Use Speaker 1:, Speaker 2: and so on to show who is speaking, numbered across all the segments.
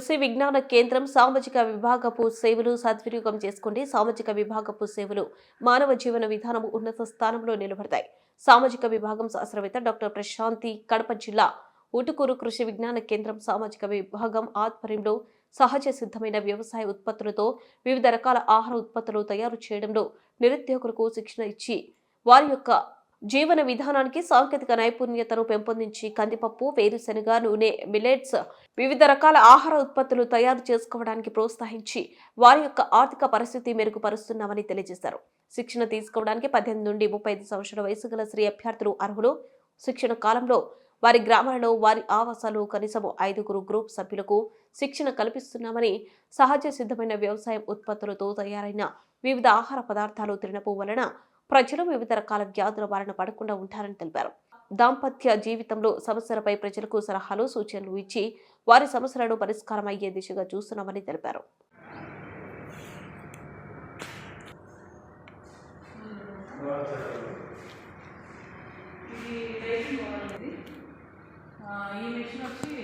Speaker 1: కృషి విజ్ఞాన కేంద్రం సామాజిక విభాగపు సేవలు సద్వినియోగం చేసుకోండి. సామాజిక విభాగపు సేవలు మానవ జీవన విధానం ఉన్నత స్థానంలో నిలబడతాయి. సామాజిక విభాగం శాస్త్రవేత్త డాక్టర్ ప్రశాంతి కడప జిల్లా ఊటుకూరు కృషి విజ్ఞాన కేంద్రం సామాజిక విభాగం ఆధ్వర్యంలో సహజ సిద్ధమైన వ్యవసాయ ఉత్పత్తులతో వివిధ రకాల ఆహార ఉత్పత్తులు తయారు చేయడంలో నిరుద్యోగులకు శిక్షణ ఇచ్చి వారి యొక్క జీవన విధానానికి సాంకేతిక నైపుణ్యతను పెంపొందించి కందిపప్పు, వేరుశెనగ నూనె, మిల్లెట్స్ వివిధ రకాల ఆహార ఉత్పత్తులు తయారు చేసుకోవడానికి ప్రోత్సహించి వారి యొక్క ఆర్థిక పరిస్థితి మెరుగుపరుస్తున్నామని తెలియజేశారు. శిక్షణ తీసుకోవడానికి 18 నుండి 35 సంవత్సరాల వయసు గల స్త్రీ అభ్యర్థులు అర్హులు. శిక్షణ కాలంలో వారి గ్రామాలలో వారి ఆవాసాలు కనీసం 5 గ్రూప్ సభ్యులకు శిక్షణ కల్పిస్తున్నామని, సహజ సిద్ధమైన వ్యవసాయ ఉత్పత్తులతో తయారైన వివిధ ఆహార పదార్థాలు తినడం వలన ప్రజలు వివిధ రకాల వ్యాధుల బారిన పడకుండా ఉంటారని తెలిపారు. దాంపత్య జీవితంలో సమస్యలపై ప్రజలకు సలహాలు, సూచనలు ఇచ్చి వారి సమస్యలను పరిష్కారం అయ్యే దిశగా చూస్తున్నామని తెలిపారు.
Speaker 2: ఈ మిషన్ వచ్చి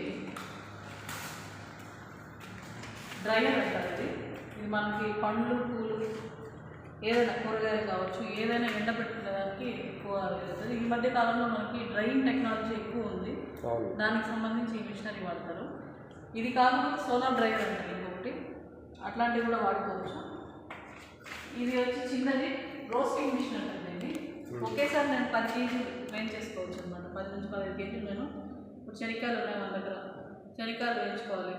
Speaker 2: డ్రైయర్ అంటారు. ఇది మనకి పండ్లు, పూలు, ఏదైనా కూరగాయలు కావచ్చు, ఏదైనా ఎండబెట్టుకోవడానికి ఎక్కువ జరుగుతుంది. ఈ మధ్య కాలంలో మనకి డ్రైయింగ్ టెక్నాలజీ ఎక్కువ ఉంది, దానికి సంబంధించి ఈ మిషనరీ వాడతారు. ఇది కాకుండా సోలార్ డ్రైయర్ అంటారు ఇంకొకటి, అట్లాంటివి కూడా వాడుకోవచ్చు. ఇది వచ్చి చిన్నది రోస్టింగ్ మిషన్ అంటారు. దీన్ని ఒకేసారి నేను 10 కేజీలు వేయించేసుకోవచ్చు అనమాట. 10 నుంచి 15 కేజీలు నేను ఇప్పుడు శనక్కాయలు ఉన్నాయి మన దగ్గర, శనక్కాయలు వేయించుకోవాలి.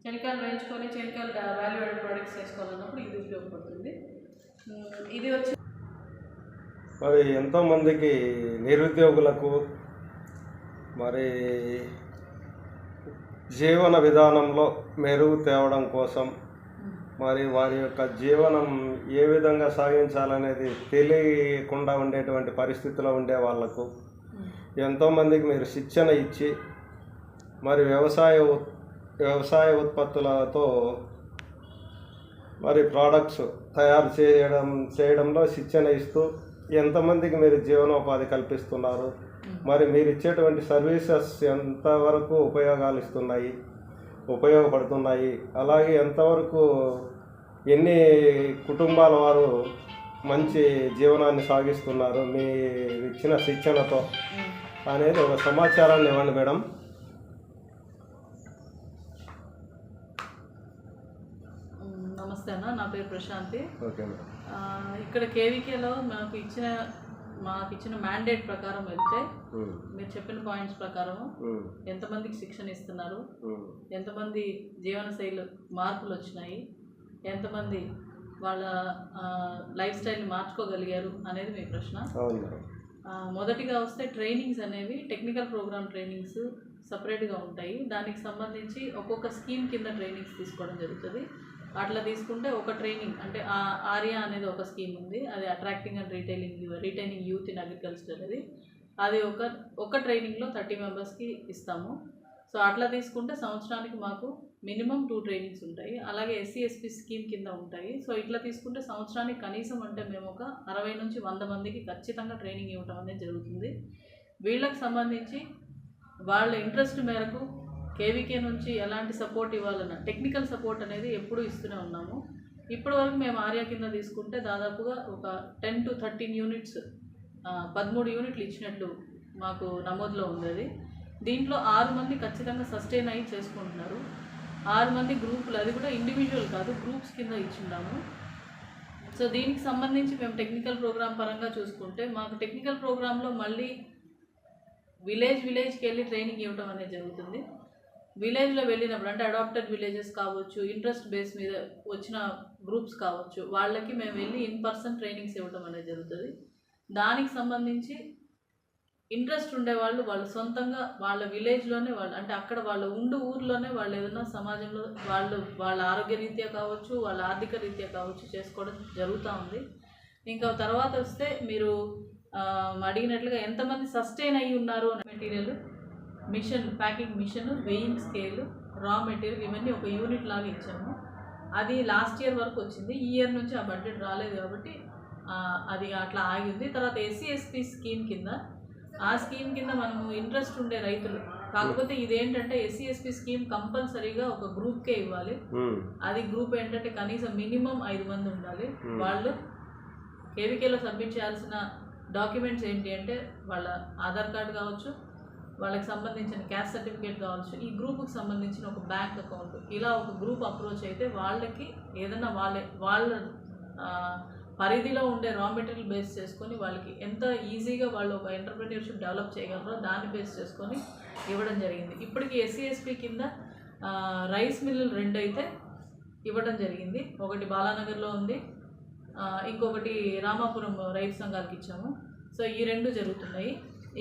Speaker 2: శనక్కాయలు వేయించుకొని శనక్కాయలు వాల్యూ యాడెడ్ ప్రొడక్ట్స్ చేసుకోవాలన్నప్పుడు ఇది ఉపయోగపడుతుంది. ఇది వచ్చి
Speaker 3: మరి ఎంతోమందికి నిరుద్యోగులకు మరి జీవన విధానంలో మెరుగు తేవడం కోసం మరి వారి యొక్క జీవనం ఏ విధంగా సాగించాలనేది తెలియకుండా ఉండేటువంటి పరిస్థితిలో ఉండే వాళ్లకు ఎంతోమందికి మీరు శిక్షణ ఇచ్చి మరి వ్యవసాయ ఉత్పత్తులతో మరి ప్రోడక్ట్స్ తయారు చేయడంలో శిక్షణ ఇస్తూ ఎంతమందికి మీరు జీవనోపాధి కల్పిస్తున్నారు, మరి మీరు ఇచ్చేటువంటి సర్వీసెస్ ఎంతవరకు ఉపయోగపడుతున్నాయి, అలాగే ఎంతవరకు ఎన్ని కుటుంబాల వారు మంచి జీవనాన్ని సాగిస్తున్నారు మీ ఇచ్చిన శిక్షణతో అనేది ఒక సమాచారాన్ని ఇవ్వండి మేడం.
Speaker 2: నమస్తే అన్న, నా పేరు ప్రశాంతి.
Speaker 3: Okay madam.
Speaker 2: ఇక్కడ కేవీకేలో మాకు ఇచ్చిన మ్యాండేట్ ప్రకారం వెళ్తే మీరు చెప్పిన పాయింట్స్ ప్రకారం ఎంతమందికి శిక్షణ ఇస్తున్నారు, ఎంతమంది జీవనశైలి మార్పులు వచ్చినాయి, ఎంతమంది వాళ్ళ లైఫ్ స్టైల్ని మార్చుకోగలిగారు అనేది మీ ప్రశ్న. మొదటిగా వస్తే ట్రైనింగ్స్ అనేవి టెక్నికల్ ప్రోగ్రామ్ ట్రైనింగ్స్ సపరేట్గా ఉంటాయి. దానికి సంబంధించి ఒక్కొక్క స్కీమ్ కింద ట్రైనింగ్స్ తీసుకోవడం జరుగుతుంది. అట్లా తీసుకుంటే ఒక ట్రైనింగ్ అంటే ఆర్యా అనేది ఒక స్కీమ్ ఉంది, అది attracting and retaining youth in agriculture అనేది. అది ఒక ట్రైనింగ్లో 30 మెంబర్స్కి ఇస్తాము. సో అట్లా తీసుకుంటే సంవత్సరానికి మాకు మినిమం 2 ట్రైనింగ్స్ ఉంటాయి. అలాగే SC/ST స్కీమ్ కింద ఉంటాయి. సో ఇట్లా తీసుకుంటే సంవత్సరానికి కనీసం అంటే మేము ఒక 60 నుంచి 100 మందికి ఖచ్చితంగా ట్రైనింగ్ ఇవ్వటం అనేది జరుగుతుంది. వీళ్ళకి సంబంధించి వాళ్ళ ఇంట్రెస్ట్ మేరకు కేవీకే నుంచి ఎలాంటి సపోర్ట్ ఇవ్వాలన్న టెక్నికల్ సపోర్ట్ అనేది ఎప్పుడూ ఇస్తూనే ఉన్నాము. ఇప్పటి వరకు మేము ఆర్యా కింద తీసుకుంటే దాదాపుగా ఒక 10 to 13 యూనిట్స్ 13 యూనిట్లు ఇచ్చినట్లు మాకు నమోదులో ఉంది. దీంట్లో 6 మంది ఖచ్చితంగా సస్టైన్ అయ్యి చేసుకుంటున్నారు. 6 మంది గ్రూపులు, అది కూడా ఇండివిజువల్ కాదు, గ్రూప్స్ కింద ఇచ్చిన్నాము. సో దీనికి సంబంధించి మేము టెక్నికల్ ప్రోగ్రామ్ పరంగా చూసుకుంటే మాకు టెక్నికల్ ప్రోగ్రాంలో మళ్ళీ విలేజ్కి వెళ్ళి ట్రైనింగ్ ఇవ్వడం అనేది జరుగుతుంది. విలేజ్లో వెళ్ళినప్పుడు అంటే అడాప్టెడ్ విలేజెస్ కావచ్చు, ఇంట్రెస్ట్ బేస్ మీద వచ్చిన గ్రూప్స్ కావచ్చు, వాళ్ళకి మేము వెళ్ళి ఇన్-పర్సన్ ట్రైనింగ్స్ ఇవ్వడం అనేది జరుగుతుంది. దానికి సంబంధించి ఇంట్రెస్ట్ ఉండేవాళ్ళు వాళ్ళు సొంతంగా వాళ్ళ విలేజ్లోనే అంటే అక్కడ వాళ్ళ ఊర్లోనే వాళ్ళు ఏదైనా సమాజంలో వాళ్ళ ఆరోగ్య రీత్యా కావచ్చు, వాళ్ళ ఆర్థిక రీత్యా కావచ్చు చేసుకోవడం జరుగుతూ ఉంది. ఇంకా తర్వాత వస్తే మీరు అడిగినట్లుగా ఎంతమంది సస్టైన్ అయ్యి ఉన్నారు అనే material, machine, packing machine, weighing scale, raw material ఇవన్నీ ఒక యూనిట్ లాగా ఇచ్చాము. అది లాస్ట్ ఇయర్ వరకు వచ్చింది. ఈ ఇయర్ నుంచి ఆ బడ్జెట్ రాలేదు కాబట్టి అది అట్లా ఆగింది. తర్వాత SC/ST స్కీమ్ కింద, ఆ స్కీమ్ కింద మనము ఇంట్రెస్ట్ ఉండే రైతులు కాకపోతే ఇదేంటంటే ఎస్సీ ఎస్పీ స్కీమ్ కంపల్సరీగా ఒక గ్రూప్కే ఇవ్వాలి. అది గ్రూప్ ఏంటంటే కనీసం మినిమం 5 మంది ఉండాలి. వాళ్ళు కేవీకేలో సబ్మిట్ చేయాల్సిన డాక్యుమెంట్స్ ఏంటి అంటే వాళ్ళ ఆధార్ కార్డు కావచ్చు, వాళ్ళకి సంబంధించిన క్యాస్ట్ సర్టిఫికేట్ కావచ్చు, ఈ గ్రూప్కి సంబంధించిన ఒక బ్యాంక్ అకౌంట్, ఇలా ఒక గ్రూప్ అప్రోచ్ అయితే వాళ్ళకి ఏదైనా వాళ్ళ పరిధిలో ఉండే రా మెటీరియల్ బేస్ చేసుకొని వాళ్ళకి ఎంత ఈజీగా వాళ్ళు ఒక ఎంటర్ప్రెన్యూర్షిప్ డెవలప్ చేయగలరో దాన్ని బేస్ చేసుకొని ఇవ్వడం జరిగింది. ఇప్పటికి ఎస్సీ ఎస్పీ కింద రైస్ మిల్లులు 2 అయితే ఇవ్వడం జరిగింది. ఒకటి బాలానగర్లో ఉంది, ఇంకొకటి రామాపురం రైతు సంఘాలకు ఇచ్చాము. సో ఈ 2 జరుగుతున్నాయి.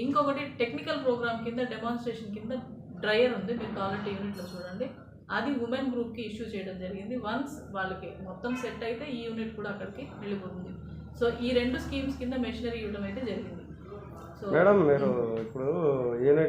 Speaker 2: ఇంకొకటి టెక్నికల్ ప్రోగ్రామ్ కింద డెమాన్స్ట్రేషన్ కింద డ్రైయర్ ఉంది, మీరు కావాలంటే యూనిట్లో చూడండి. అది ఉమెన్ గ్రూప్కి ఇష్యూ చేయడం జరిగింది. వన్స్ వాళ్ళకి మొత్తం సెట్ అయితే ఈ యూనిట్ కూడా అక్కడికి వెళ్ళిపోతుంది. సో ఈ 2 స్కీమ్స్ కింద మెషినరీ ఇవ్వడం అయితే జరిగింది. సో
Speaker 3: మేడం మీరు ఇప్పుడు యూనిట్